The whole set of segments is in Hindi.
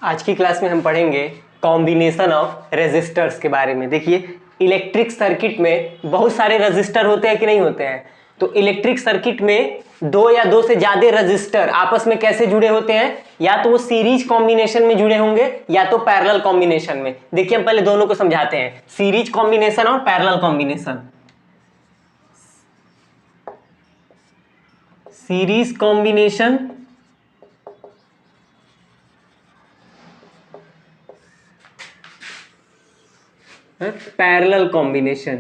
आज की क्लास में हम पढ़ेंगे कॉम्बिनेशन ऑफ रेजिस्टर्स के बारे में। देखिए इलेक्ट्रिक सर्किट में बहुत सारे रेजिस्टर होते हैं कि नहीं होते हैं। तो इलेक्ट्रिक सर्किट में दो या दो से ज्यादा रेजिस्टर आपस में कैसे जुड़े होते हैं, या तो वो सीरीज कॉम्बिनेशन में जुड़े होंगे या तो पैरेलल कॉम्बिनेशन में। देखिए हम पहले दोनों को समझाते हैं, सीरीज कॉम्बिनेशन और parallel combination. Series combination parallel combination.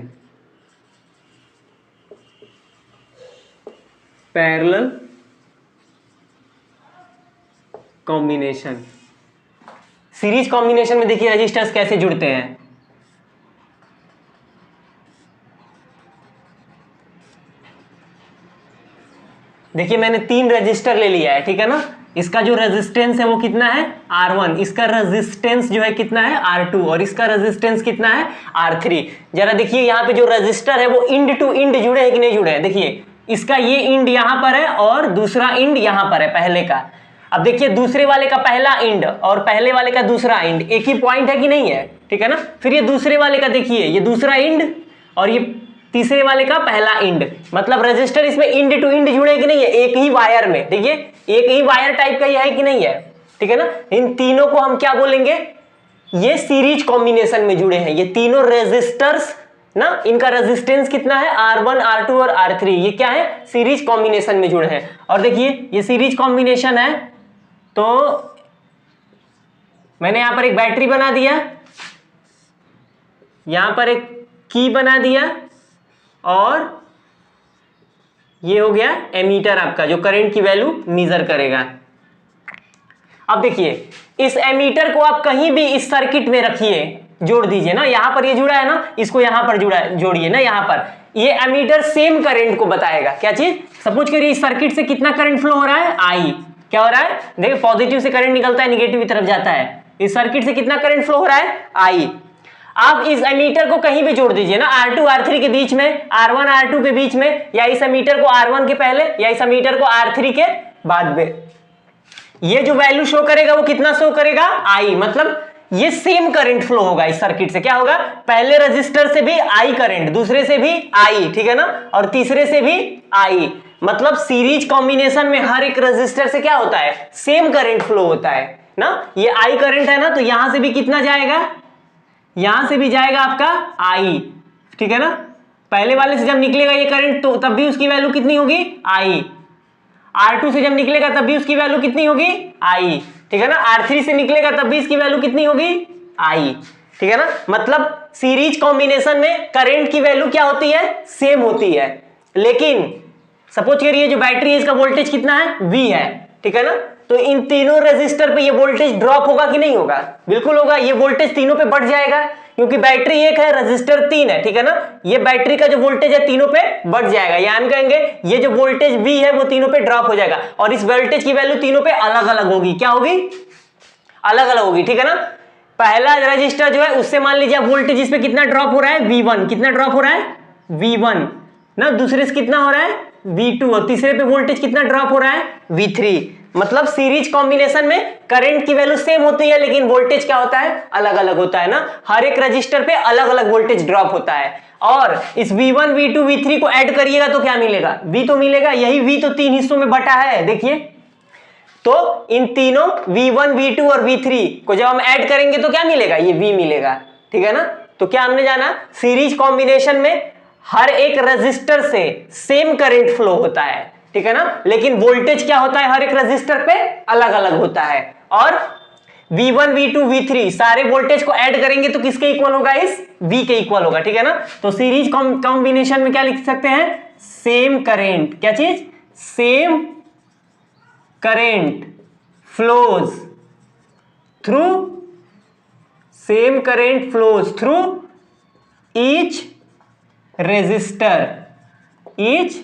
Parallel combination, series combination में देखिए रेजिस्टर्स कैसे जुड़ते हैं। देखिए मैंने 3 रजिस्टर ले लिया है, ठीक है ना। इसका जो रेजिस्टेंस है वो कितना है R1, इसका रेजिस्टेंस जो है कितना है R2 और इसका रेजिस्टेंस कितना है R3। जरा देखिए यहाँ पे जो रजिस्टर है वो इंड टू इंड जुड़े हैं कि नहीं जुड़े हैं। देखिए इसका ये इंड यहां पर है और दूसरा इंड यहां पर है पहले का। अब देखिए दूसरे वाले का पहला इंड और पहले वाले का दूसरा इंड एक ही पॉइंट है कि नहीं है, ठीक है ना। फिर ये दूसरे वाले का देखिए ये दूसरा इंड और ये तीसरे वाले का पहला इंड, मतलब रजिस्टर इसमें इंड टू इंड जुड़े कि नहीं है, एक ही वायर में। देखिए एक ही वायर टाइप का ये है कि नहीं है, ठीक है ना। इन तीनों को हम क्या बोलेंगे, ये सीरीज कॉम्बिनेशन में जुड़े हैं। ये तीनों रेजिस्टर्स ना, इनका रेजिस्टेंस कितना है R1, R2 और R3, ये क्या है सीरीज कॉम्बिनेशन में जुड़े हैं। और देखिए ये सीरीज कॉम्बिनेशन है तो मैंने यहां पर एक बैटरी बना दिया, यहां पर एक की बना दिया और ये हो गया एमीटर आपका जो करंट की वैल्यू मेजर करेगा। अब देखिए इस एमीटर को आप कहीं भी इस सर्किट में रखिए, जोड़ दीजिए ना, यहां पर ये जुड़ा है ना, इसको यहां पर जोड़िए ना यहां पर, ये एमीटर सेम करंट को बताएगा। क्या चीज, सपोज करिए इस सर्किट से कितना करंट फ्लो हो रहा है I, क्या हो रहा है, देखिए पॉजिटिव से करंट निकलता है निगेटिव की तरफ जाता है। इस सर्किट से कितना करंट फ्लो हो रहा है I। आप इस एमीटर को कहीं भी जोड़ दीजिए ना, R2 R3 के बीच में, R1 R2 के बीच में, या इस एमीटर को R1 के पहले या इस एमीटर को R3 के बाद में, ये जो वैल्यू शो करेगा वो कितना शो करेगा I। मतलब ये सेम करंट फ्लो होगा इस सर्किट से। क्या होगा, पहले रजिस्टर से भी I करंट, दूसरे से भी I, ठीक है ना, और तीसरे से भी I। मतलब सीरीज कॉम्बिनेशन में हर एक रजिस्टर से क्या होता है, सेम करंट फ्लो होता है ना। ये I करंट है ना, तो यहां से भी कितना जाएगा, यहां से भी जाएगा आपका I, ठीक है ना। पहले वाले से जब निकलेगा ये करंट तो तब भी उसकी वैल्यू कितनी होगी I। R2 से जब निकलेगा तब भी उसकी वैल्यू कितनी होगी I, ठीक है ना। R3 से निकलेगा तब भी इसकी वैल्यू कितनी होगी I, ठीक है ना। मतलब सीरीज कॉम्बिनेशन में करंट की वैल्यू क्या होती है, सेम होती है। लेकिन सपोज करिए जो बैटरी है इसका वोल्टेज कितना है V है, ठीक है ना। तो इन तीनों रेजिस्टर पे ये वोल्टेज ड्रॉप होगा कि नहीं होगा, बिल्कुल होगा। ये वोल्टेज तीनों पे बढ़ जाएगा क्योंकि बैटरी एक है रजिस्टर 3 है, ठीक है ना। ये बैटरी का जो वोल्टेज है तीनों पे बढ़ जाएगा, या हम कहेंगे ये जो वोल्टेज V है वो तीनों पे ड्रॉप हो जाएगा और इस वोल्टेज की वैल्यू तीनों पे अलग अलग होगी। क्या होगी, अलग अलग होगी, ठीक है ना। पहला रजिस्टर जो है उससे मान लीजिए वोल्टेज इस पे कितना ड्रॉप हो रहा है V1, कितना ड्रॉप हो रहा है V1 ना, दूसरे से कितना हो रहा है V2 और तीसरे पे वोल्टेज कितना ड्रॉप हो रहा है V3। मतलब सीरीज कॉम्बिनेशन में करंट की वैल्यू सेम होती है लेकिन वोल्टेज क्या होता है, अलग अलग होता है ना। हर एक रजिस्टर पे अलग अलग वोल्टेज ड्रॉप होता है। और इस V1 V2 V3 को ऐड करिएगा तो क्या मिलेगा, V तो मिलेगा। यही V तो 3 हिस्सों में बटा है, देखिए। तो इन तीनों V1 V2 और V3 को जब हम ऐड करेंगे तो क्या मिलेगा, ये V मिलेगा, ठीक है ना। तो क्या हमने जाना, सीरीज कॉम्बिनेशन में हर एक रजिस्टर से सेम करंट फ्लो होता है, ठीक है ना, लेकिन वोल्टेज क्या होता है हर एक रजिस्टर पे अलग अलग होता है। और V1 V2 V3 सारे वोल्टेज को ऐड करेंगे तो किसके इक्वल होगा, इस V के इक्वल होगा, ठीक है ना। तो सीरीज कॉम्बिनेशन में क्या लिख सकते हैं, सेम करंट, क्या चीज, same current flows through, same current flows through each resistor, each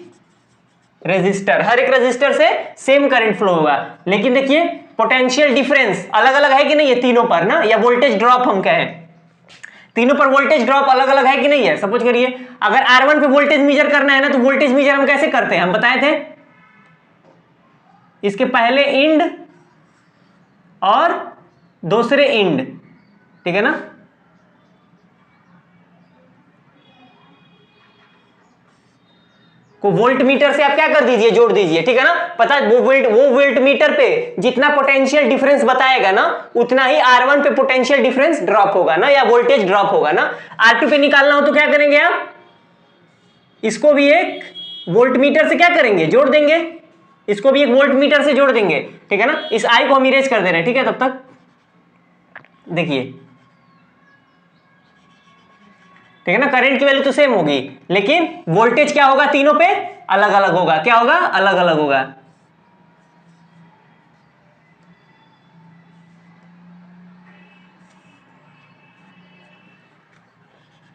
resistor, हर एक रेजिस्टर से सेम करंट फ्लो होगा। लेकिन देखिए पोटेंशियल डिफरेंस अलग अलग है कि नहीं है तीनों पर ना, या वोल्टेज ड्रॉप हम कहें, तीनों पर वोल्टेज ड्रॉप अलग अलग है कि नहीं है। सपोज करिए अगर R1 पे वोल्टेज मेजर करना है ना, तो वोल्टेज मेजर हम कैसे करते हैं, हम बताए थे, इसके पहले इंड और दूसरे इंड, ठीक है ना, को वोल्ट मीटर से आप क्या कर दीजिए, जोड़ दीजिए, ठीक है ना। पता है वो वोल्ट मीटर पे जितना पोटेंशियल डिफरेंस बताएगा ना, उतना ही R1 पे पोटेंशियल डिफरेंस ड्रॉप होगा ना, या वोल्टेज ड्रॉप होगा ना। R2 पे निकालना हो तो क्या करेंगे आप, इसको भी एक वोल्ट मीटर से क्या करेंगे, जोड़ देंगे, इसको भी एक वोल्ट मीटर से जोड़ देंगे, ठीक है ना। इस I को हम इरेज कर दे रहे हैं, ठीक है। तब तक देखिए, ठीक है ना, करंट की वैल्यू तो सेम होगी, लेकिन वोल्टेज क्या होगा, तीनों पे अलग अलग होगा। क्या होगा, अलग अलग होगा।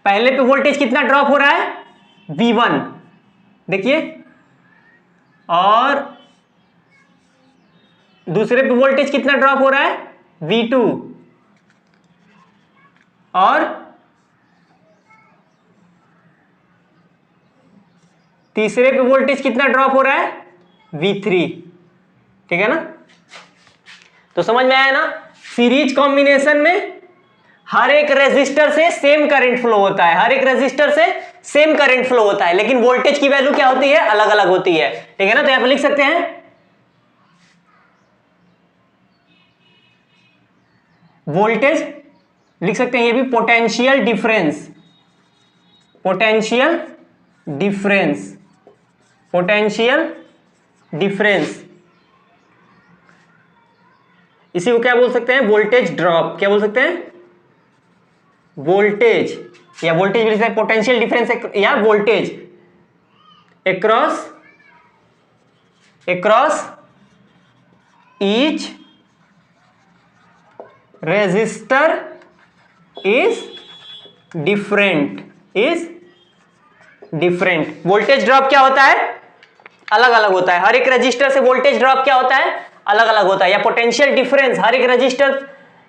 पहले पे वोल्टेज कितना ड्रॉप हो रहा है, V1, देखिए, और दूसरे पे वोल्टेज कितना ड्रॉप हो रहा है, V2, और तीसरे पे वोल्टेज कितना ड्रॉप हो रहा है, V3, ठीक है ना। तो समझ में आया ना, सीरीज कॉम्बिनेशन में हर एक रेजिस्टर से सेम करंट फ्लो होता है, हर एक रेजिस्टर से सेम करंट फ्लो होता है, लेकिन वोल्टेज की वैल्यू क्या होती है, अलग अलग होती है, ठीक है ना। तो यहां पर लिख सकते हैं वोल्टेज, लिख सकते हैं ये भी potential difference, potential difference, potential difference, इसी को क्या बोल सकते हैं, वोल्टेज ड्रॉप। क्या बोल सकते हैं, वोल्टेज, या वोल्टेज भी लिख सकते हैं, पोटेंशियल डिफरेंस या voltage across each resistor is different, voltage drop क्या होता है, अलग अलग होता है। हर एक रजिस्टर से वोल्टेज ड्रॉप क्या होता है, अलग अलग होता है। या पोटेंशियल डिफरेंस, हर एक रजिस्टर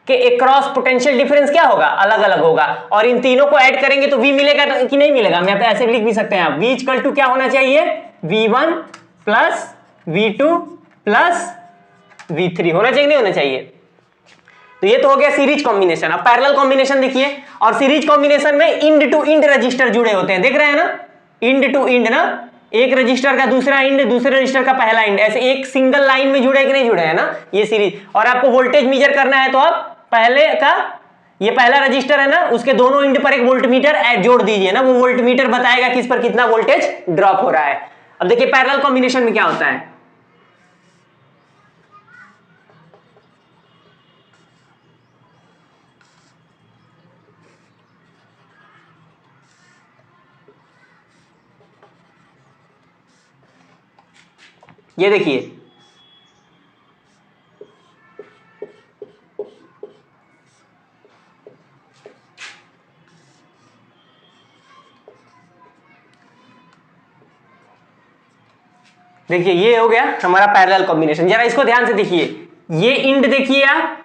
के एक्रॉस पोटेंशियल डिफरेंस क्या होगा, अलग अलग होगा। और इन तीनों को ऐड करेंगे तो V मिलेगा कि नहीं मिलेगा, मैं ऐसे लिख भी सकते हैं आप, V इक्वल टू क्या होना चाहिए, V1 plus V2 plus V3 होना चाहिए, नहीं होना चाहिए। तो ये तो हो गया सीरीज कॉम्बिनेशन। अब पैरेलल कॉम्बिनेशन देखिए, और सीरीज कॉम्बिनेशन में इंड टू इंड रजिस्टर जुड़े होते हैं, देख रहे हैं ना, इंड टू इंड ना, एक रजिस्टर का दूसरा इंड, दूसरे रजिस्टर का पहला इंड, ऐसे एक सिंगल लाइन में जुड़े कि नहीं जुड़े हैं ना, ये सीरीज। और आपको वोल्टेज मेजर करना है तो आप पहले का, ये पहला रजिस्टर है ना, उसके दोनों इंड पर एक वोल्टमीटर जोड़ दीजिए ना, वो वोल्टमीटर बताएगा कि इस पर कितना वोल्टेज ड्रॉप हो रहा है। अब देखिए पैरेलल कॉम्बिनेशन में क्या होता है, ये देखिए, देखिए ये हो गया हमारा पैरेलल कॉम्बिनेशन। जरा इसको ध्यान से देखिए, ये इंड देखिए आप,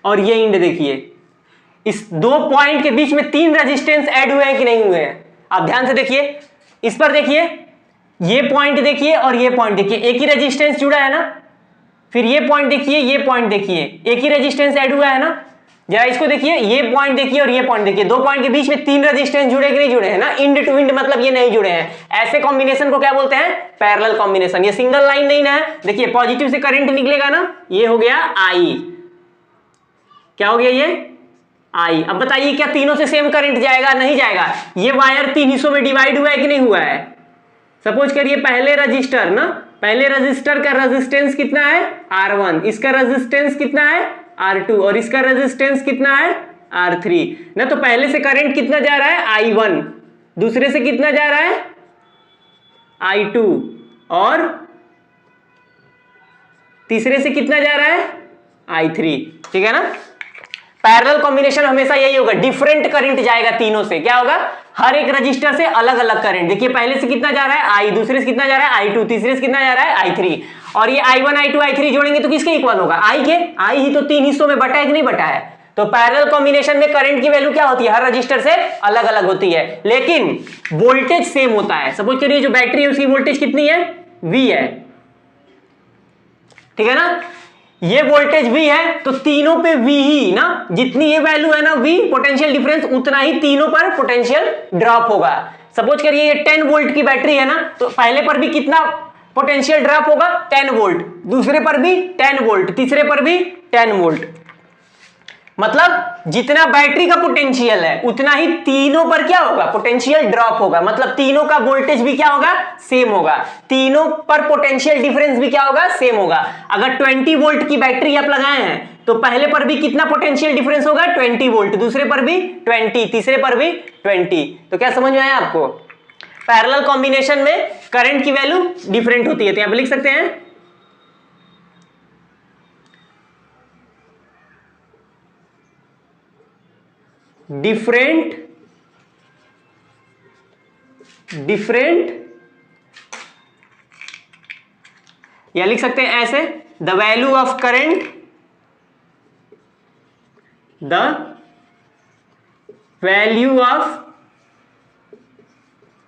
और ये इंड देखिए, इस दो पॉइंट के बीच में तीन रेजिस्टेंस ऐड हुए हैं कि नहीं हुए हैं, आप ध्यान से देखिए। इस पर देखिए, ये पॉइंट देखिए और ये पॉइंट देखिए, एक ही रेजिस्टेंस जुड़ा है ना। फिर ये पॉइंट देखिए, ये पॉइंट देखिए, एक ही रेजिस्टेंस ऐड हुआ है ना। जरा इसको देखिए, ये पॉइंट देखिए और ये पॉइंट देखिए, दो पॉइंट के बीच में तीन रेजिस्टेंस जुड़े कि नहीं जुड़े हैं ना, इंड टू इंड, मतलब ये नहीं जुड़े हैं। ऐसे कॉम्बिनेशन को क्या बोलते हैं, पैरेलल कॉम्बिनेशन। ये सिंगल लाइन नहीं ना है, देखिए पॉजिटिव से करंट निकलेगा ना, ये हो गया I, क्या हो गया ये I। अब बताइए क्या तीनों से सेम करंट जाएगा, नहीं जाएगा। ये वायर तीन हिस्सों में डिवाइड हुआ है कि नहीं हुआ है। सपोज करिए पहले रजिस्टर ना, पहले रजिस्टर का रेजिस्टेंस कितना है, R1, इसका रेजिस्टेंस कितना है, R2, और इसका रेजिस्टेंस कितना है, R3 ना। तो पहले से करंट कितना जा रहा है, I1, दूसरे से कितना जा रहा है, I2, और तीसरे से कितना जा रहा है, I3, ठीक है ना। पैरेलल कॉम्बिनेशन हमेशा यही होगा, डिफरेंट करंट जाएगा तीनों से। क्या होगा, हर एक रजिस्टर से अलग अलग करंट। देखिए पहले से कितना जा रहा है I, दूसरे से कितना जा रहा है I2, तीसरे से कितना जा रहा है I3, और ये I1 I2 I3 जोड़ेंगे तो किसके इक्वल होगा, I के। I ही तो तीन हिस्सों में बटा है कि नहीं बटा है। तो पैरेलल कॉम्बिनेशन में करंट की वैल्यू क्या होती है, हर रजिस्टर से अलग अलग होती है, लेकिन वोल्टेज सेम होता है। सपोज करिए जो बैटरी है उसकी वोल्टेज कितनी है, V है, ठीक है ना। ये वोल्टेज V है तो तीनों पे V ही ना, जितनी ये वैल्यू है ना V पोटेंशियल डिफरेंस, उतना ही तीनों पर पोटेंशियल ड्रॉप होगा। सपोज करिए ये 10 वोल्ट की बैटरी है ना, तो पहले पर भी कितना पोटेंशियल ड्रॉप होगा 10 वोल्ट, दूसरे पर भी 10 वोल्ट, तीसरे पर भी 10 वोल्ट। मतलब जितना बैटरी का पोटेंशियल है उतना ही तीनों पर क्या होगा पोटेंशियल ड्रॉप होगा, मतलब तीनों का वोल्टेज भी क्या होगा सेम होगा, तीनों पर पोटेंशियल डिफरेंस भी क्या होगा सेम होगा। अगर 20 वोल्ट की बैटरी आप लगाए हैं तो पहले पर भी कितना पोटेंशियल डिफरेंस होगा 20 वोल्ट, दूसरे पर भी 20, तीसरे पर भी 20। तो क्या समझ में आया आपको? पैरेलल कॉम्बिनेशन में करंट की वैल्यू डिफरेंट होती है, तो यहां पे लिख सकते हैं डिफरेंट या लिख सकते हैं ऐसे, the value of current, the value of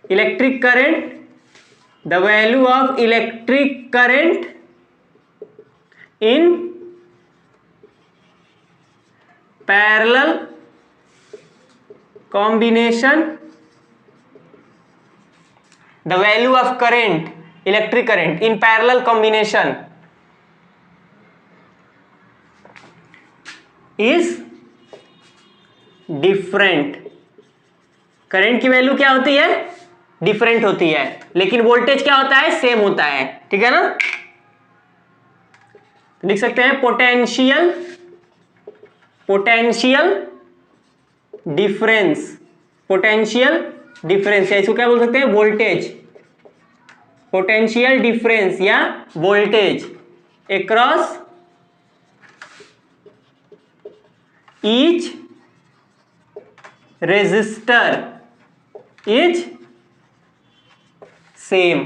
electric current, the value of electric current in parallel combination, the value of current, electric current in parallel combination is different। Current की वैल्यू क्या होती है डिफरेंट होती है, लेकिन वोल्टेज क्या होता है सेम होता है, ठीक है ना। लिख सकते हैं पोटेंशियल डिफरेंस या इसको क्या बोल सकते हैं वोल्टेज, पोटेंशियल डिफरेंस या voltage across each resistor is same,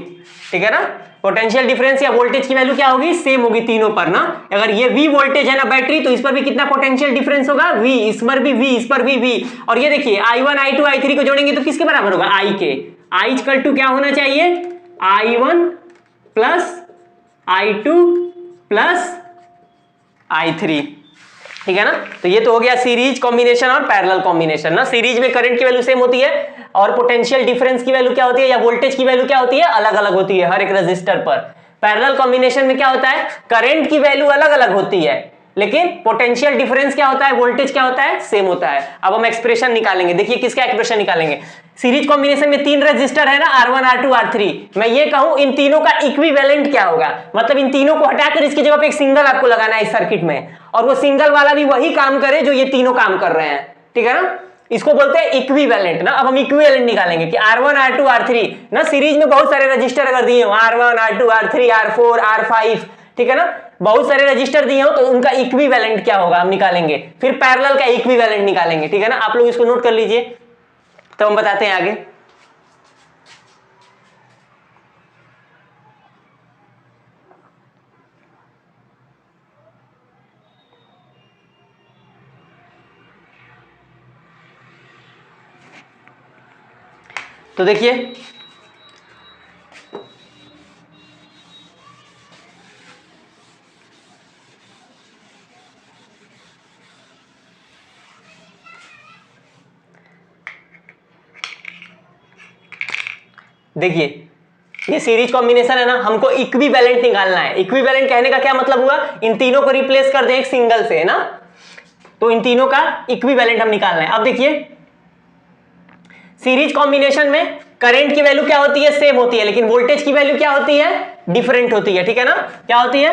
ठीक है ना। पोटेंशियल डिफरेंस या वोल्टेज की वैल्यू क्या होगी सेम होगी तीनों पर ना। अगर ये V वोल्टेज है ना बैटरी, तो इस पर भी कितना पोटेंशियल डिफरेंस होगा V, इस पर भी V, इस पर भी V। और ये देखिए I1 I2 I3 को जोड़ेंगे तो किसके बराबर होगा I के। I इक्वल टू क्या होना चाहिए I1 plus I2 plus I3, ठीक है ना। तो ये तो हो गया सीरीज कॉम्बिनेशन और पैरेलल कॉम्बिनेशन ना। सीरीज में करंट की वैल्यू सेम होती है और पोटेंशियल डिफरेंस की वैल्यू क्या होती है या वोल्टेज की वैल्यू क्या होती है अलग अलग होती है हर एक रेजिस्टर पर। पैरेलल कॉम्बिनेशन में क्या होता है करंट की वैल्यू अलग अलग होती है, लेकिन पोटेंशियल डिफरेंस क्या होता है वोल्टेज क्या होता है सेम होता है। अब हम एक्सप्रेशन निकालेंगे, देखिए किसका एक्सप्रेशन निकालेंगे। सीरीज कॉम्बिनेशन में 3 रेजिस्टर है ना R1 R2 R3, मैं ये कहूं इन तीनों का इक्विवेलेंट क्या होगा, मतलब इन तीनों को हटाकर इसकी जगह पे एक सिंगल आपको लगाना है इस सर्किट में, और वो सिंगल वाला भी वही काम करे जो ये तीनों काम कर रहे हैं, ठीक है ना। इसको बोलते हैं इक्विवेलेंट ना। अब हम इक्विवेलेंट निकालेंगे कि R1 R2 R3 ना, सीरीज में बहुत सारे रजिस्टर अगर दिए हो R1 R2 R3 R4 R5, ठीक है ना, बहुत सारे रजिस्टर दिए हो तो उनका इक्विवेलेंट क्या होगा हम निकालेंगे, फिर पैरेलल का इक्विवेलेंट निकालेंगे, ठीक है ना। आप लोग इसको नोट कर लीजिए तो हम बताते हैं आगे। तो देखिए ये सीरीज कॉम्बिनेशन है ना, हमको इक्विवेलेंट निकालना है। इक्विवेलेंट कहने का क्या मतलब हुआ, इन तीनों को रिप्लेस कर दें एक सिंगल से, है ना, तो इन तीनों का इक्विवेलेंट हम निकालना है। अब देखिए सीरीज कॉम्बिनेशन में करंट की वैल्यू क्या होती है सेम होती है, लेकिन वोल्टेज की वैल्यू क्या होती है डिफरेंट होती है, ठीक है ना। क्या होती है,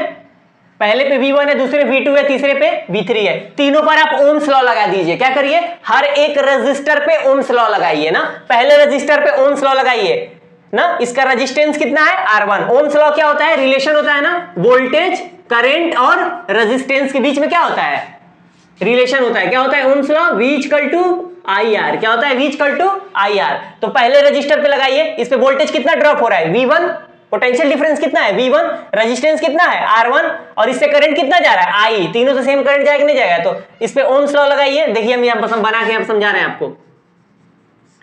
पहले पे V1 है, दूसरे V2 है, तीसरे पे V3 है। तीनों पर आप ओम्स लॉ लगा दीजिए। क्या करिए, हर एक रजिस्टर पे ओम्स लॉ लगाइए ना। पहले रजिस्टर पे ओम्स लॉ लगाइए ना, इसका रेजिस्टेंस कितना है R1। ओम्स लॉ क्या होता है, रिलेशन होता है ना, वोल्टेज करंट और रेजिस्टेंस के बीच में क्या होता है, रिलेशन होता है। क्या होता है Ohm's law, V equal to IR। क्या होता है, V इक्वल टू IR। तो पहले रजिस्टर पे लगाइए, इस पे वोल्टेज कितना ड्रॉप हो रहा है V1, पोटेंशियल डिफरेंस कितना है V1, रेजिस्टेंस कितना है R1, और इससे करंट कितना जा रहा है I। तीनों से सेम करंट जाएगा नहीं जाएगा, तो इस पे ओम्स लॉ लगाइए। देखिए हम यहाँ बना के आप समझा रहे हैं आपको।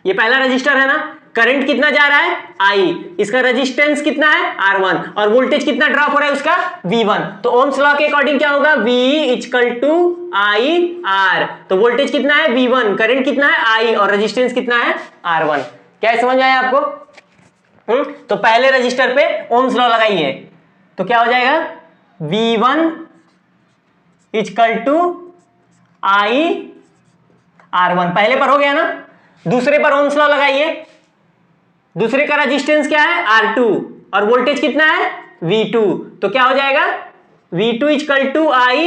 ये पहला रजिस्टर है ना, करंट कितना जा रहा है I, इसका रेजिस्टेंस कितना है R1 और वोल्टेज कितना ड्रॉप हो रहा है उसका V1। तो ओम्स लॉ के अकॉर्डिंग क्या होगा V equal to I R। तो वोल्टेज कितना है V1, करंट कितना है I और रेजिस्टेंस कितना है R1। क्या समझ आया आपको? तो पहले रजिस्टर पे ओम्स लॉ लगाइए तो क्या हो जाएगा V1 equal to I R1। पहले पर हो गया ना। दूसरे पर ओम्स लॉ लगाइए, दूसरे का रेजिस्टेंस क्या है R2 और वोल्टेज कितना है V2। तो क्या हो जाएगा V2 equal to I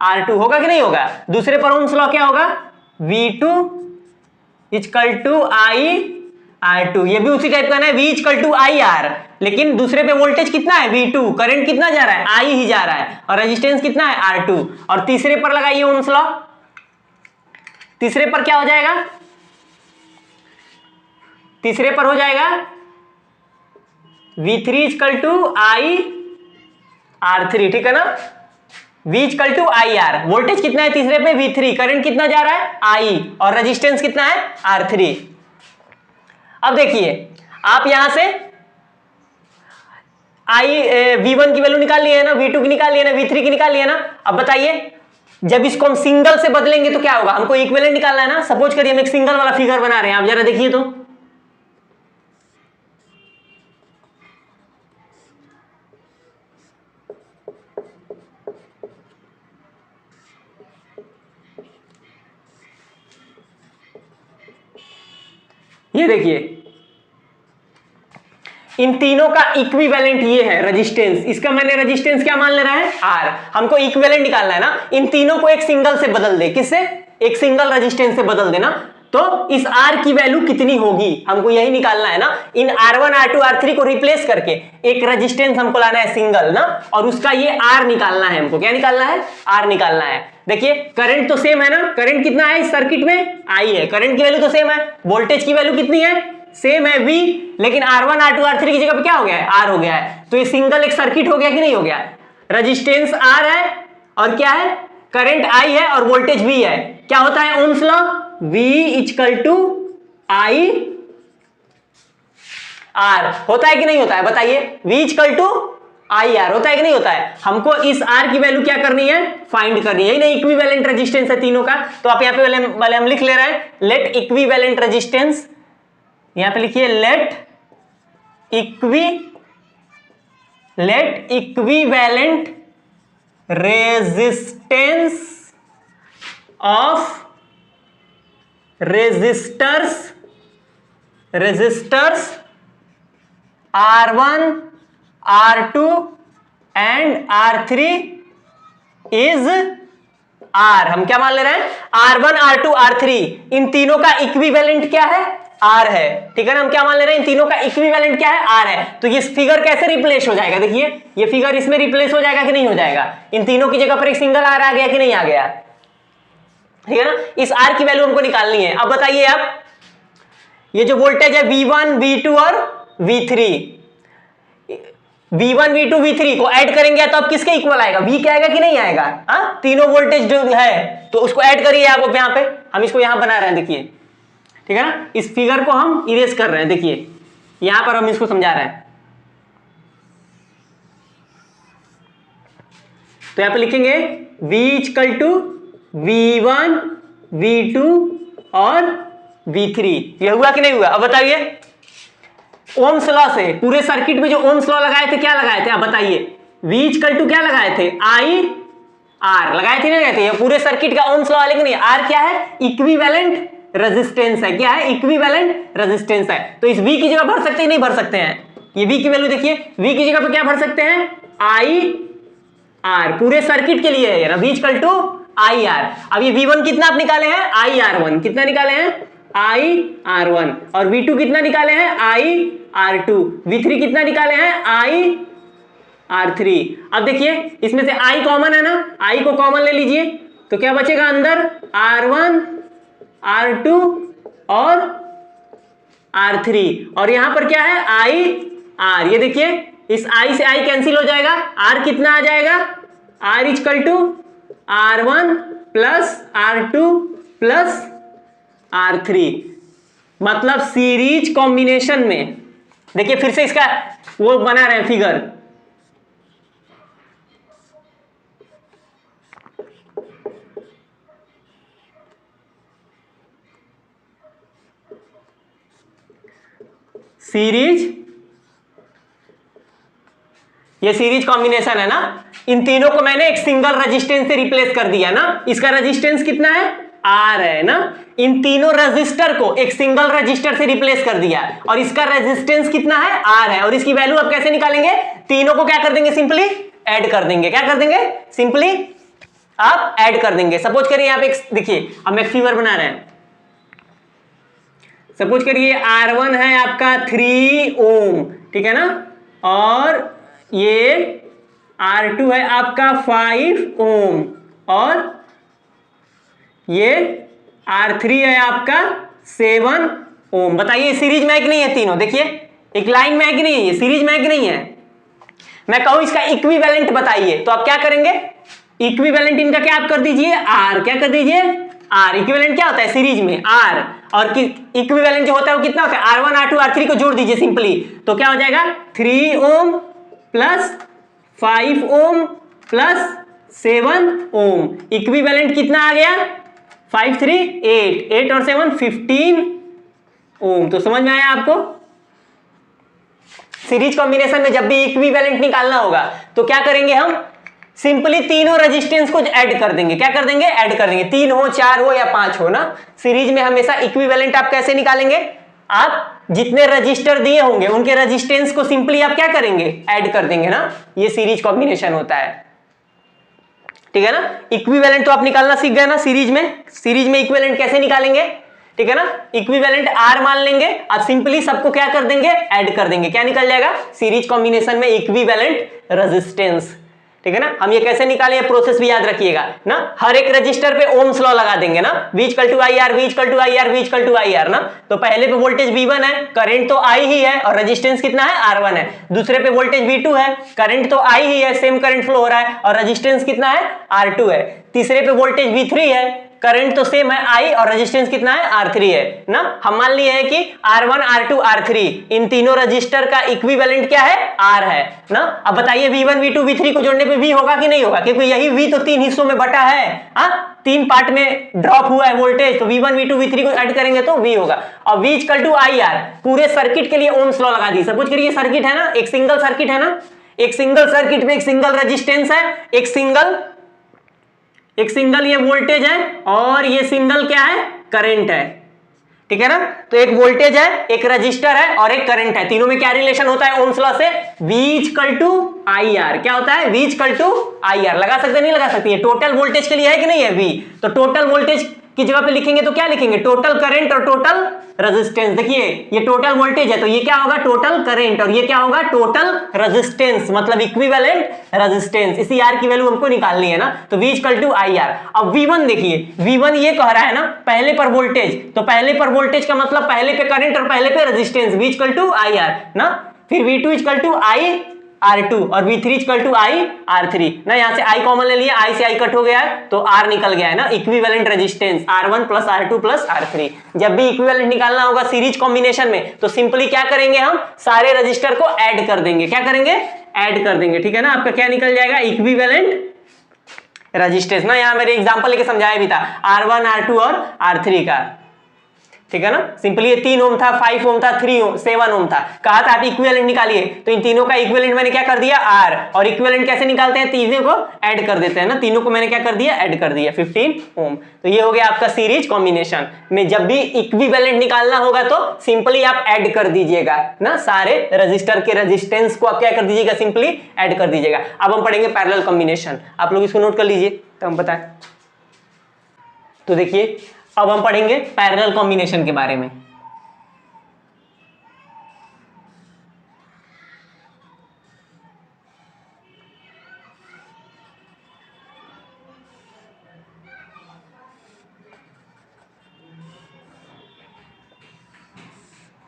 R2। होगा कि नहीं होगा? दूसरे पर ओम्स लॉ क्या होगा V2 equal to I R2। ये भी उसी टाइप का है V equal to I R, लेकिन दूसरे पे वोल्टेज कितना है V2, करंट कितना जा रहा है I ही जा रहा है और रेजिस्टेंस कितना है R2। और तीसरे पर लगाइए ओम्स लॉ। तीसरे पर क्या हो जाएगा? तीसरे पर हो जाएगा V3 equal to I R3, ठीक है ना। V equal to I R, voltage कितना है तीसरे पे V3, करंट कितना जा रहा है I और रेजिस्टेंस कितना है R3। अब देखिए आप यहां से V1 की वैल्यू निकाल लिए है ना, V2 की निकाल लिए ना, V3 की निकाल लिए ना। अब बताइए जब इसको हम सिंगल से बदलेंगे तो क्या होगा? हमको इक्विवेलेंट निकालना है ना। सपोज करिए हम एक सिंगल वाला फिगर बना रहे हैं, आप जरा देखिए तो ये देखिए इन तीनों का इक्विवेलेंट ये है रेजिस्टेंस। इसका मैंने रेजिस्टेंस क्या मान ले रहा है R। हमको इक्विवेलेंट निकालना है ना। इन तीनों को एक सिंगल से बदल दे, किससे? एक सिंगल रेजिस्टेंस से बदल देना। तो इस R की वैल्यू कितनी होगी हमको यही निकालना है ना। इन R1 R2 R3 को रिप्लेस करके एक रेजिस्टेंस हमको लाना है सिंगल ना, और उसका ये R निकालना है। हमको क्या निकालना है? R निकालना है। देखिए करंट तो सेम है ना, करंट कितना है इस सर्किट में I है, करंट की वैल्यू तो सेम है। वोल्टेज की वैल्यू कितनी है? सेम है V, लेकिन R1 R2 R3 की जगह पे क्या हो गया है? R हो गया है। तो ये सिंगल एक सर्किट हो गया कि नहीं हो गया? रेजिस्टेंस R है और क्या है? करंट I है और वोल्टेज V है। क्या होता है Ohm's law? V equal to I R होता है कि नहीं होता है? बताइए V equal to I R होता है कि नहीं होता है? हमको इस R की वैल्यू क्या करनी है? फाइंड करनी है। नहीं इक्विवेलेंट रेजिस्टेंस है तीनों का। तो आप यहाँ पे पहले हम लिख ले रहे हैं लेट इक्विवेलेंट रेजिस्टेंस। यहां पे लिखिए let equivalent resistance of resistors R1 R2 and R3 is R। हम क्या मान ले रहे हैं? R1 R2 R3 इन तीनों का इक्विवेलेंट क्या है? R है, ठीक है ना। हम क्या मान ले रहे हैं? इन तीनों का इक्विवेलेंट क्या है? R है। तो ये फिगर कैसे रिप्लेस हो जाएगा? देखिए ये फिगर इसमें रिप्लेस हो जाएगा कि नहीं हो जाएगा? इन तीनों की जगह पर एक सिंगल R आ गया कि नहीं आ गया? ठीक है ना। इस R की वैल्यू हमको निकालनी है। अब बताइए आप ये जो वोल्टेज है V1 V2 और V3, V1 V2 V3 को ऐड करेंगे तो अब किसके इक्वल आएगा? V के आएगा कि नहीं आएगा? हाँ तीनों वोल्टेज जो है तो उसको ऐड करिए आप यहाँ पे। हम इसको यहाँ बना रहे हैं देखिए, ठीक है ना। इस फिगर को हम इरेज कर रहे हैं, देखिए यहां पर हम इसको समझा रहे हैं। तो यहां पे लिखेंगे V equal to V1 V2 और V3। ये हुआ कि नहीं हुआ? अब बताइए ओम्स लॉ से पूरे सर्किट में जो ओम्स लॉ लगाए थे क्या लगाए थे? आप बताइए V इक्वल टू क्या लगाए थे? I R लगाए थे, नहीं लगाए थे? ये पूरे सर्किट का ओम्स लॉ है, लेकिन R क्या है? इक्विवेलेंट रेजिस्टेंस है। क्या है? इक्विवेलेंट रेजिस्टेंस है। तो इस V की जगह भर सकते हैं नहीं भर सकते हैं? ये V की वैल्यू देखिए, V की जगह पे क्या भर सकते हैं? I R पूरे सर्किट के लिए है ना, V equal to I R। अब ये V1 कितना आप निकाले हैं? I R1 कितना निकाले हैं? I R1। और V2 कितना निकाले हैं? I R2। V3 कितना निकाले हैं? I R3। अब देखिए इसमें से I कॉमन है ना, I को कॉमन ले लीजिए तो क्या बचेगा अंदर? R1 R2 और R3। और यहां पर क्या है? I R। ये देखिए इस I से I कैंसिल हो जाएगा। R कितना आ जाएगा? R equal to R1 plus R2 plus R3। मतलब सीरीज कॉम्बिनेशन में देखिए फिर से इसका वो बना रहे हैं फिगर। सीरीज, ये सीरीज कॉम्बिनेशन है ना, इन तीनों को मैंने एक सिंगल रेजिस्टेंस से रिप्लेस कर दिया ना। इसका रेजिस्टेंस कितना है, आर है ना। इन तीनों रेजिस्टर को एक सिंगल रजिस्टर से रिप्लेस कर दिया और इसका रेजिस्टेंस कितना है, आर है। और इसकी वैल्यू आप कैसे निकालेंगे, तीनों को क्या कर देंगे, सिंपली ऐड कर देंगे। क्या कर देंगे, सिंपली आप ऐड कर देंगे। सपोज करिए यहां पे देखिए हम एक फिगर बना रहे हैं। सपोज करिए R1 है आपका 3 ओम, ठीक है ना, और ये R2 है आपका 5 ओम और ये R3 है आपका 7 ओम। बताइए सीरीज में है कि नहीं है तीनों, देखिए एक लाइन में है कि नहीं है, ये सीरीज में है कि नहीं है। मैं कहूं इसका इक्विवेलेंट बताइए तो आप क्या करेंगे, इक्विवेलेंट इनका क्या आप कर दीजिए, आर। क्या कर दीजिए, आर। इक्विवेलेंट क्या होता है सीरीज में, आर। और इक्विवेलेंट जो होता है वो कितना होता है, R1 R2 R3 को जोड़ दीजिए सिंपली, तो क्या हो जाएगा 3 ओम प्लस 5 ओम प्लस 7 ओम। इक्विवेलेंट कितना आ गया, 5 3 8, 8 और 7 15 ओम। तो समझ में आया आपको। सीरीज कॉम्बिनेशन में जब भी इक्विवेलेंट निकालना होगा तो क्या करेंगे, हम सिंपली तीनों रेजिस्टेंस को ऐड कर देंगे। क्या कर देंगे, ऐड कर देंगे। 3 हो 4 हो या 5 हो ना, सीरीज में हमेशा इक्विवेलेंट आप कैसे निकालेंगे, आप जितने रजिस्टर दिए होंगे उनके रेजिस्टेंस को सिंपली आप क्या करेंगे, ऐड कर देंगे ना। ये सीरीज कॉम्बिनेशन होता है, ठीक है ना। इक्विवेलेंट तो आप निकालना सीख गए ना सीरीज में। सीरीज में इक्विवेलेंट कैसे निकालेंगे, ठीक है ना। इक्विवेलेंट आर मान लेंगे, आप सिंपली सबको क्या कर देंगे, ऐड कर देंगे। क्या निकल जाएगा, सीरीज कॉम्बिनेशन में इक्विवेलेंट रेजिस्टेंस, ठीक है ना। हम ये कैसे निकाले, ये प्रोसेस भी याद रखिएगा ना। हर एक रजिस्टर पे ओम्स लॉ लगा देंगे ना, V equal to I R, V equal to I R, V equal to I R ना। तो पहले पे वोल्टेज V1 है, करंट तो I ही है और रेजिस्टेंस कितना है, R1 है। दूसरे पे वोल्टेज V2 है, करंट तो I ही है, सेम करंट फ्लो हो रहा है और रेजिस्टेंस कितना है, R2 है। तीसरे पे वोल्टेज V3 है, करंट तो सेम है I और रेजिस्टेंस कितना है, R3 है ना। हम मान लिए हैं कि R1 R2 R3 इन तीनों रजिस्टर का इक्विवेलेंट क्या है, R है ना। अब बताइए V1 V2 V3 को जोड़ने पे V होगा कि नहीं होगा, क्योंकि यही V तो 3 हिस्सों में बटा है, हाँ 3 पार्ट में ड्रॉप हुआ है वोल्टेज, तो V1 V2 V3 को ऐड करेंगे तो V होगा। और V equal to I R, पूरे सर्किट के लिए ओम्स लॉ लगा दी। सपोज करिए सर्किट है ना, एक सिंगल सर्किट है ना, एक सिंगल सर्किट में एक सिंगल रेजिस्टेंस है, एक सिंगल ये वोल्टेज है और ये सिंगल क्या है, करंट है, ठीक है ना। तो एक वोल्टेज है, एक रजिस्टर है और एक करंट है। तीनों में क्या रिलेशन होता है ओम्स लॉ से, V equal to I R. क्या होता है, V equal to I R. लगा सकते नहीं लगा सकते, टोटल वोल्टेज के लिए है कि नहीं है V। तो टोटल वोल्टेज की जगह पे लिखेंगे तो क्या लिखेंगे, टोटल करंट और टोटल रेजिस्टेंस। देखिए ये टोटल वोल्टेज है तो ये क्या होगा, टोटल करंट, और ये क्या होगा, टोटल रेजिस्टेंस, मतलब इक्विवेलेंट रेजिस्टेंस। इसी आर की वैल्यू हमको निकालनी है ना, तो V equal to I R. अब V1 देखिए, V1 ये कह रहा है ना पहले पर वोल्टेज, तो पहले पर वोल्टेज का मतलब पहले पे करंट और पहले पे resistance, V equal to I R ना। फिर V2 equal to I R2 और V3 equal to I R3 ना। यहां से I कॉमन ले लिया, I से I कट हो गया है तो R निकल गया है ना। Equivalent resistance R1 plus R2 plus R3। जब भी इक्विवेलेंट निकालना होगा सीरीज कॉम्बिनेशन में तो सिंपली क्या करेंगे, हम सारे रजिस्टर को ऐड कर देंगे। क्या करेंगे, ऐड कर देंगे, ठीक है ना। आपका क्या निकल जाएगा, इक्विवेलेंट रेजिस्टेंस ना। यहां मैंने एग्जांपल लेके समझाया भी था R1 R2 और R3 का, ठीक है ना। सिंपली ये 3 ओम था, 5 ओम था, 3 ओम 7 ओम था। कहा था आप इक्विवेलेंट निकालिए, तो इन तीनों का इक्विवेलेंट मैंने क्या कर दिया, R। और इक्विवेलेंट कैसे निकालते हैं, तीनों को ऐड कर देते हैं ना। तीनों को मैंने क्या कर दिया, ऐड कर दिया, 15 ओम। तो ये हो गया आपका सीरीज कॉम्बिनेशन में। जब भी इक्विवेलेंट निकालना होगा तो सिंपली आप ऐड कर दीजिएगा ना, सारे रजिस्टर के रेजिस्टेंस को आप क्या कर दीजिएगा, सिंपली ऐड कर दीजिएगा। अब हम पढ़ेंगे पैरेलल कॉम्बिनेशन, आप लोग इसको नोट कर लीजिए तो हम बताएं। तो देखिए अब हम पढ़ेंगे पैरेलल कॉम्बिनेशन के बारे में।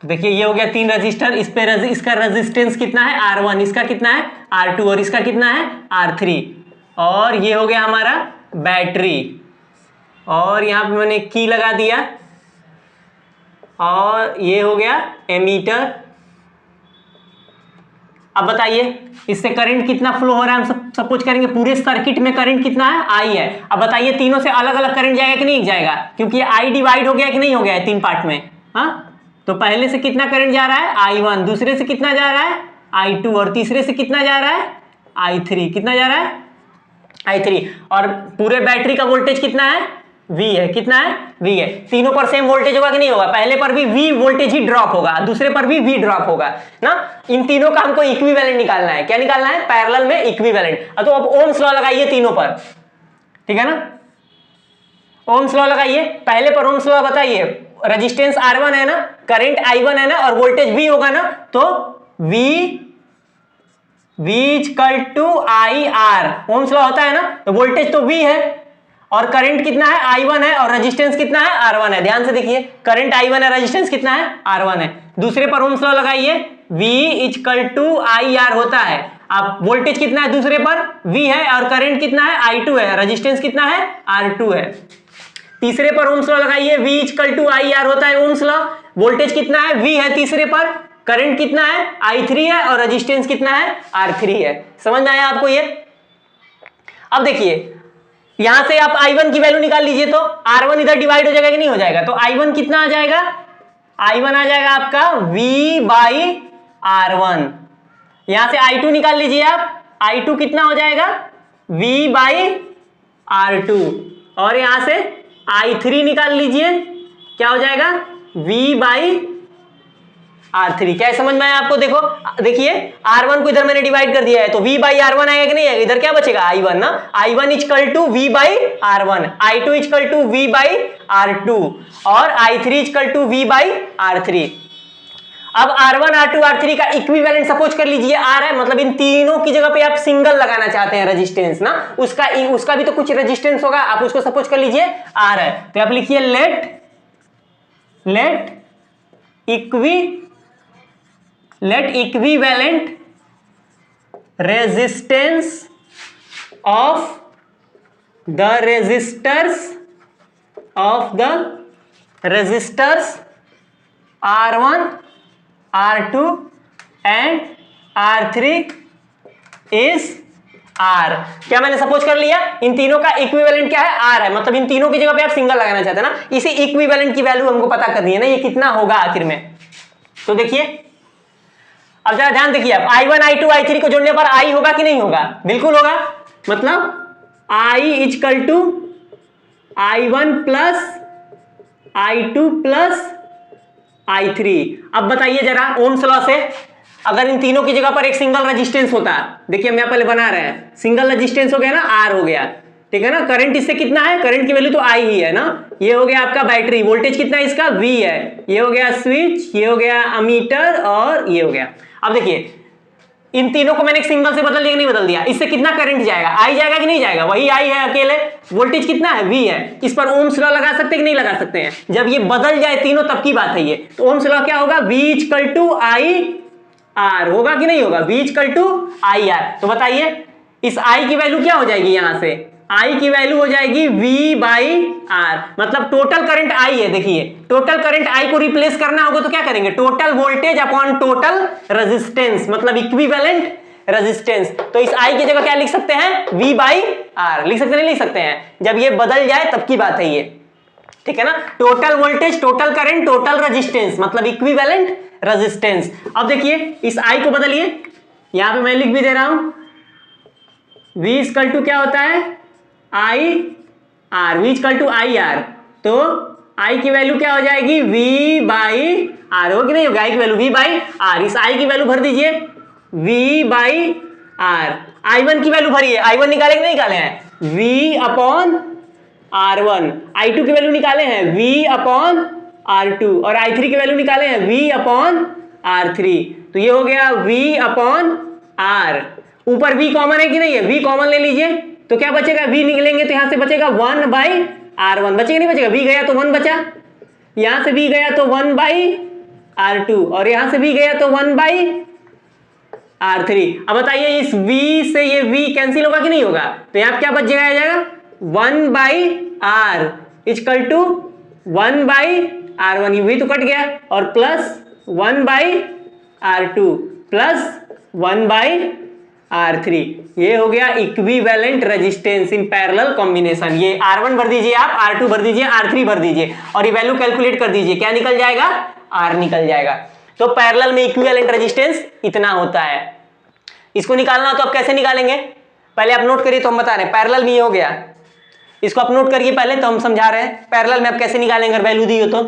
तो देखिए ये हो गया 3 रजिस्टर, इस पे इसका रेजिस्टेंस कितना है, R1, इसका कितना है, R2 और इसका कितना है, R3। और ये हो गया हमारा बैटरी, और यहां पे मैंने की लगा दिया और ये हो गया एमीटर। अब बताइए इससे करंट कितना फ्लो हो रहा है, हम सपोज करेंगे पूरे सर्किट में करंट कितना है, आई है। अब बताइए तीनों से अलग अलग करंट जाएगा कि नहीं जाएगा, क्योंकि आई डिवाइड हो गया कि नहीं हो गया है 3 पार्ट में। हाँ, तो पहले से कितना करंट जा रहा है, I1, दूसरे से कितना जा रहा है, I2, और तीसरे से कितना जा रहा है, I3। कितना जा रहा है, I3। और पूरे बैटरी का वोल्टेज कितना है, V है। कितना है, V है। तीनों पर सेम वोल्टेज होगा कि नहीं होगा, पहले पर भी V वोल्टेज ही ड्रॉप होगा, दूसरे पर भी V ड्रॉप होगा ना। इन तीनों का हमको इक्विवेलेंट निकालना है। क्या निकालना है, पैरेलल में इक्विवेलेंट। तो अब ओम्स लॉ लगाइए तीनों पर, ठीक है ना। ओम्स लॉ लगाइए, पहले पर ओम्स लॉ बताइए। रेजिस्टेंस R1 है ना, करंट I1 है ना, और वोल्टेज V होगा ना, तो V equal to IR। Ohm's law होता है ना, तो वोल्टेज तो V है और करंट कितना है, I1 है, और रेजिस्टेंस कितना है, R1 है। ध्यान से देखिए, करंट I1 है, रेजिस्टेंस कितना है, R1 है। दूसरे पर ओम्स लॉ लगाइए, V इक्वल टू IR होता है। अब वोल्टेज कितना है दूसरे पर, V है, और करंट कितना है, I2 है, रेजिस्टेंस कितना है, R2 है। तीसरे पर ओम्स लॉ लगाइए, V इक्वल टू IR होता है ओम्स लॉ। वोल्टेज कितना है, V है तीसरे पर, करंट कितना है, I3 है, और रेजिस्टेंस कितना है, R3 है। समझ में आया आपको ये। अब देखिए यहां से आप I1 की वैल्यू निकाल लीजिए, तो R1 इधर डिवाइड हो जाएगा कि नहीं हो जाएगा, तो I1 कितना आ जाएगा, I1 आ जाएगा आपका V बाई R1। यहां से I2 निकाल लीजिए आप, I2 कितना हो जाएगा, V बाई R2। और यहां से I3 निकाल लीजिए, क्या हो जाएगा, V बाई R3। क्या समझ में आया आपको। देखो देखिए R1 को इधर मैंने डिवाइड कर दिया है, तो V बाई R1 आएगा कि नहीं आएगा, इधर क्या बचेगा, I1 ना। I1 equal to V by R1, I2 equal to V by R2, और I3 equal to V by R3। अब R1 R2 R3 का इक्विवेलेंट सपोज कर लीजिए R है, मतलब इन तीनों की जगह पे आप सिंगल लगाना चाहते हैं रेजिस्टेंस ना, उसका भी तो कुछ रेजिस्टेंस होगा, आप उसको सपोज कर लीजिए R है। तो आप लिखिए let equivalent resistance of the resistors R1 R2 and R3 is R। क्या मैंने सपोज कर लिया, इन तीनों का इक्विवेलेंट क्या है, R है, मतलब इन तीनों की जगह पे आप सिंगल लगाना चाहते हैं ना। इसी इक्विवेलेंट की वैल्यू हमको पता करनी है ना, ये कितना होगा आखिर में। तो देखिए अब जरा ध्यान देखिए, अब I1 I2 I3 को जोड़ने पर I होगा कि नहीं होगा, बिल्कुल होगा। मतलब I equal to I1 plus I2 plus I3। अब बताइए जरा ओम्स लॉ से, अगर इन तीनों की जगह पर एक सिंगल रेजिस्टेंस होता, देखिए हम यहां पहले बना रहे हैं, सिंगल रेजिस्टेंस हो गया ना, R हो गया, ठीक है ना। करंट इससे कितना है, करंट की वैल्यू तो I ही है ना। ये हो गया आपका बैटरी, वोल्टेज कितना है इसका, V है। ये हो गया स्विच, ये हो गया अमीटर, और ये हो गया। अब देखिए इन तीनों को मैंने एक सिंगल से बदल दिया, नहीं बदल दिया, इससे कितना करंट जाएगा, I जाएगा कि नहीं जाएगा, वही I है अकेले। वोल्टेज कितना है, V है। इस पर ओम्स लॉ लगा सकते कि नहीं लगा सकते हैं, जब ये बदल जाए तीनों तब की बात है ये। तो ओम्स लॉ क्या होगा, V इक्वल टू IR होगा कि नहीं होगा, V इक्वल टू IR। तो बताइए इस I की वैल्यू क्या हो जाएगी, यहां से I की वैल्यू हो जाएगी V बाई R, मतलब टोटल करंट I है। देखिए टोटल करंट I को रिप्लेस करना होगा तो क्या करेंगे, total voltage upon total resistance, मतलब इक्विवेलेंट रेजिस्टेंस। तो इस I की जगह क्या लिख सकते हैं, V बाई R लिख सकते हैं, नहीं लिख सकते हैं, जब ये बदल जाए तब की बात है ये, ठीक है ना। Total voltage, total current, total resistance, मतलब इक्विवेलेंट रेजिस्टेंस। अब देखिए इस I को बदलिए, यहां पे मैं लिख भी दे रहा हूं, V इक्वल टू क्या होता है, IR, V equal to IR। तो I की वैल्यू क्या हो जाएगी, V बाई R हो कि नहीं होगा, I की वैल्यू V बाई R। इस I की वैल्यू भर दीजिए, V बाई R। I1 की वैल्यू भरिए, I1 निकाले कि नहीं निकाले हैं, V अपॉन R1। I2 की वैल्यू निकाले हैं, V अपॉन R2, और I3 की वैल्यू निकाले हैं, V अपॉन R3। तो ये हो गया V अपॉन R। ऊपर V कॉमन है कि नहीं है, V कॉमन ले लीजिए, तो क्या बचेगा, V निकलेंगे तो यहां से बचेगा 1 बाई R1, बचेगा नहीं बचेगा, V गया तो 1 बचा, यहां से V गया तो 1 बाई R2, और यहां से V गया तो 1 बाई R3। अब बताइए इस V से ये V कैंसिल होगा कि नहीं होगा, तो यहां क्या बच जाएगा, 1 by R equal to 1 by R1 ये भी तो कट गया, और प्लस 1/R2 प्लस 1/R3, ये हो गया equivalent resistance in parallel combination. ये R1 भर दीजिए, आप R2 भर दीजिए, R3 भर दीजिए और ये वैल्यू कैलकुलेट कर दीजिए, क्या निकल जाएगा? R निकल जाएगा। तो पैरेलल में इक्विवेलेंट रेजिस्टेंस इतना होता है। इसको निकालना हो तो आप कैसे निकालेंगे? पहले आप नोट करिए तो हम बता रहे हैं। पैरेलल में ये हो गया, इसको आप नोट करिए पहले तो हम समझा रहे हैं। पैरेलल में आप कैसे निकालेंगे अगर वैल्यू दी हो तो?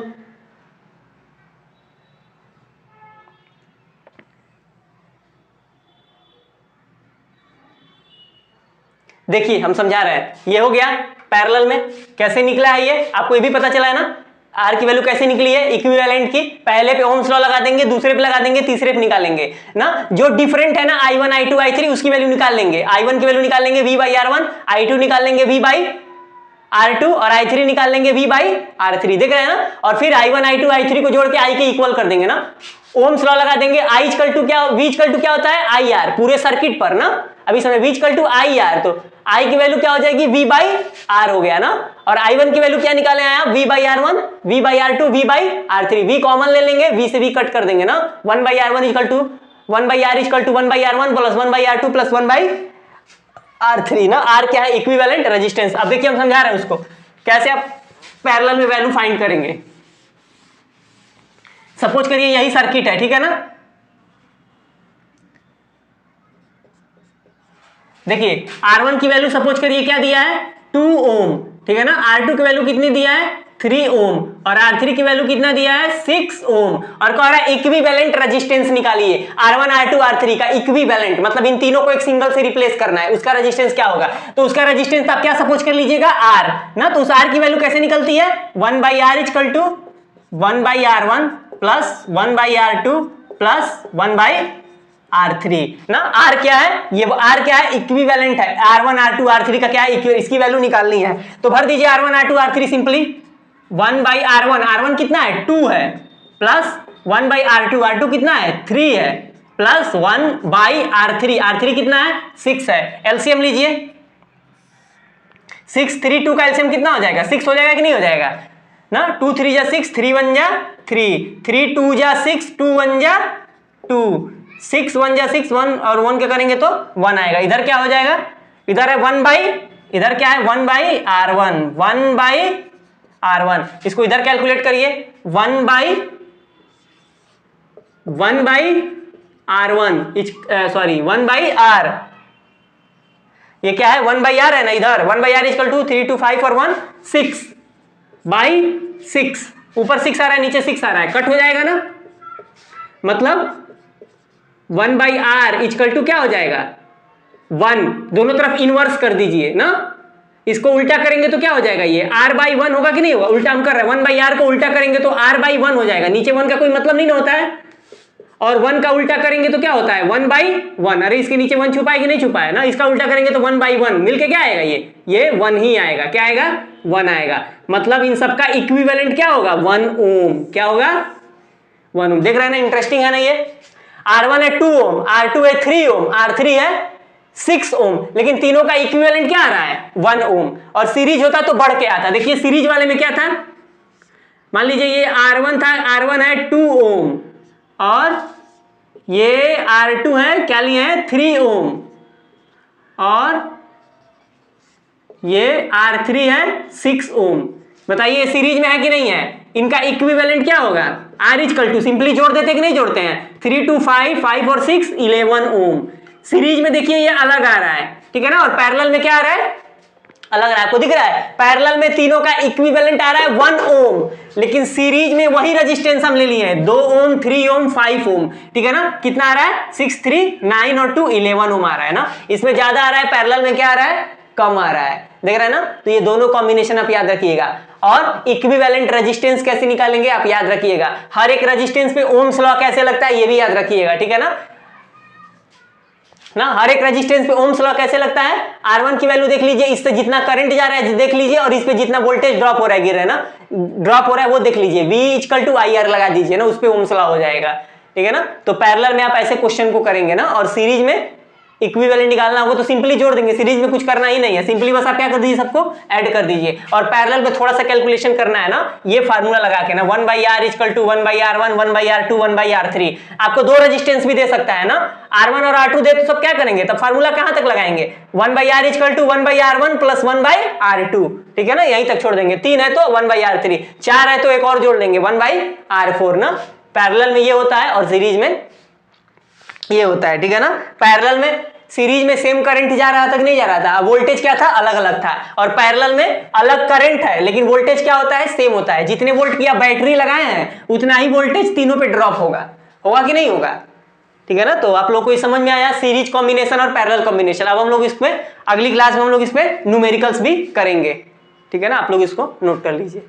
देखिए हम समझा रहे हैं, ये हो गया पैरेलल में कैसे निकला है, ये आपको ये भी पता चला है ना आर की वैल्यू कैसे निकली है इक्विवेलेंट की। पहले पे ओम्स लॉ लगा देंगे, दूसरे पे लगा देंगे, तीसरे पे निकालेंगे ना। जो डिफरेंट है ना I1 I2 I3 उसकी वैल्यू निकाल लेंगे। I1 की वैल्यू निकाल लेंगे V/R1, I2 निकाल लेंगे V/R2 और I3 निकाल लेंगे V/R3। देख रहे हैं ना। और फिर I1 I2 I3 को जोड़ के I के इक्वल कर देंगे ना। ओम्स लॉ लगा देंगे, V इक्वल टू क्या होता है? IR पूरे सर्किट पर ना। अभी समझ, V इक्वल टू IR, तो I की वैल्यू क्या हो जाएगी? V/R हो गया ना। और I1 की वैल्यू क्या निकाले हैं आप? V/R1, V/R2, V/R3। V common ले लेंगे, V से V कट कर देंगे ना। 1/R1 equal to 1/R equal to 1/R1 plus 1/R2 plus 1/R3 ना। R क्या है? Equivalent resistance. अब देखिए हम समझा रहे हैं उसको कैसे आप पैरेलल में वैल्यू फाइंड करेंगे। सपोज करिए यही सर्किट है, ठीक है ना। देखिए R1 की वैल्यू सपोज करिए क्या दिया है? 2 ओम, ठीक है ना। R2 की वैल्यू कितनी दिया है? 3 ओम और R3 की वैल्यू कितना दिया है? 6 ओम। और कह रहा है इक्विवेलेंट रेजिस्टेंस निकालिए R1 R2 R3 का इक्विवेलेंट, मतलब इन तीनों को एक सिंगल से रिप्लेस करना है। उसका रेजिस्टेंस क्या होगा? तो उसका रेजिस्टेंस आप क्या सपोज कर लीजिएगा? R ना। तो उस R की वैल्यू कैसे निकलती है? 1/R equal to 1/R1 plus 1/R2 plus 1/R3 ना। R क्या है? ये R क्या है? इक्विवेलेंट है। R1 R2 R3 का क्या है? इसकी वैल्यू निकालनी है। तो भर दीजिए R1 R2 R3 simply 1/R1, R1 कितना है? 2 है, प्लस 1/R2, R2 कितना है? 3 है, प्लस 1/R3, R3 कितना है? 6 है। एलसीएम लीजिए, 6 3 2 का एलसीएम कितना हो जाएगा? 6 हो जाएगा कि नहीं हो जाएगा ना। 2 3 जा 6, 3 1 जा 3, 3 2 जा 6, 2 1 जा 2, 6 1 जा 6, 1 और 1 क्या करेंगे तो 1 आएगा। इधर क्या हो जाएगा? इधर है इधर क्या है? 1/R1, 1/R1। इसको इधर कैलकुलेट करिए, 1/R1 सॉरी 1/R, ये क्या है? 1/R है ना इधर। 1/R इक्वल टू 3 2 5 और 1 6/6। ऊपर 6 आ रहा है, नीचे 6 आ रहा है, कट हो जाएगा ना। मतलब 1/R इक्वल टू क्या हो जाएगा? 1। दोनों तरफ इनवर्स कर दीजिए ना। इसको उल्टा करेंगे तो क्या हो जाएगा? ये R/1 होगा कि नहीं होगा? उल्टा हम कर रहे हैं, 1/R को उल्टा करेंगे तो R/1 हो जाएगा। नीचे 1 का कोई मतलब नहीं ना होता है। और 1 का उल्टा करेंगे तो क्या होता है? 1/1। अरे इसके नीचे 1 छुपा है कि नहीं छुपा है ना। इसका उल्टा करेंगे तो 1/1 मिलके क्या आएगा? ये 1 ही आएगा। क्या आएगा? 1 आएगा। मतलब इन सबका इक्विवेलेंट क्या होगा? 1 ओम। क्या होगा? 1 ओम। देख रहे हैं ना, इंटरेस्टिंग है ना ये। R1 है 2 ओम, R2 है 3 ओम, R3 है 6 ओम, लेकिन तीनों का इक्विवेलेंट क्या आ रहा है? 1 ओम। और सीरीज होता तो बढ़ के आता। देखिए सीरीज वाले में क्या था, मान लीजिए ये R1 था, R1 है 2 ओम और ये R2 है, क्या लिए हैं? 3 ओम और ये R3 है 6 ओम। बताइए सीरीज में है कि नहीं है? इनका इक्विवेलेंट क्या होगा? R इक्वल टू सिंपली जोड़ देते कि नहीं जोड़ते हैं? 3 2 5, 5 और 6 11 ओम। सीरीज में देखिए ये अलग आ रहा है, ठीक है ना। और पैरेलल में क्या आ रहा है? अलग आ रहा है। आपको दिख रहा है? पैरेलल में तीनों का इक्विवेलेंट आ रहा है 1 ओम, लेकिन सीरीज में वही रेजिस्टेंस हम ले लिए हैं 2 ओम, 3 ओम, 5 ओम, ठीक है ना। कितना आ रहा है? 6 3 9 और 2 11 ओम आ रहा है ना। इसमें ज्यादा आ रहा है, पैरेलल में क्या आ रहा है? कम आ रहा है। देख रहे हैं ना। तो ये दोनों कॉम्बिनेशन आप याद रखिएगा। और इक्विवेलेंट रेजिस्टेंस कैसे निकालेंगे आप याद रखिएगा। हर एक रेजिस्टेंस पे ओम्स लॉ कैसे लगता है ये भी याद रखिएगा, ठीक है ना। हर एक रेजिस्टेंस पे ओम्स लॉ कैसे लगता है? R1 की वैल्यू देख लीजिए, इससे जितना करंट जा रहा है देख लीजिए, और इस पे जितना वोल्टेज ड्रॉप हो रहा है, गिर रहा है ना, ड्रॉप हो रहा है वो देख लीजिए। V इक्वल टू IR लगा दीजिए ना, उस पे ओम्स लॉ हो जाएगा, ठीक है ना। तो पैरेलल में आप ऐसे क्वेश्चन को करेंगे ना, और सीरीज में इक्विवेलेंट निकालना होगा तो सिंपली जोड़ देंगे, सीरीज में कुछ करना ही नहीं है, सिंपली बस आप क्या कर दीजिए, सबको ऐड कर दीजिए। और पैरेलल में थोड़ा सा कैलकुलेशन करना है ना, ये फार्मूला लगा के ना 1/r equal to 1/r1 1/r2 1/r3। आपको दो रेजिस्टेंस भी दे सकता है ना, R1 और R2 दे तो सब क्या करेंगे, तब फार्मूला कहां तक लगाएंगे, 1/r equal to 1/r1 plus 1/r2, ठीक है ना, यहीं तक छोड़ देंगे। 3 है तो 1/r3, 4 है तो एक और जोड़ लेंगे 1/r4 ना। पैरेलल में ये होता है और सीरीज में ये होता है, ठीक है ना। पैरेलल में सीरीज में सेम करंट जा रहा था कि नहीं जा रहा था, वोल्टेज क्या था, अलग अलग था। और पैरेलल में अलग करंट है लेकिन वोल्टेज क्या होता है, सेम होता है। जितने वोल्ट की आप बैटरी लगाए हैं उतना ही वोल्टेज तीनों पे ड्रॉप होगा, होगा कि नहीं होगा, ठीक है ना। तो आप लोग को ये समझ में आया सीरीज कॉम्बिनेशन और पैरेलल कॉम्बिनेशन। अब हम लोग इसमें अगली क्लास में हम लोग इस पे न्यूमेरिकल्स भी करेंगे, ठीक है ना, आप लोग इसको नोट कर लीजिए।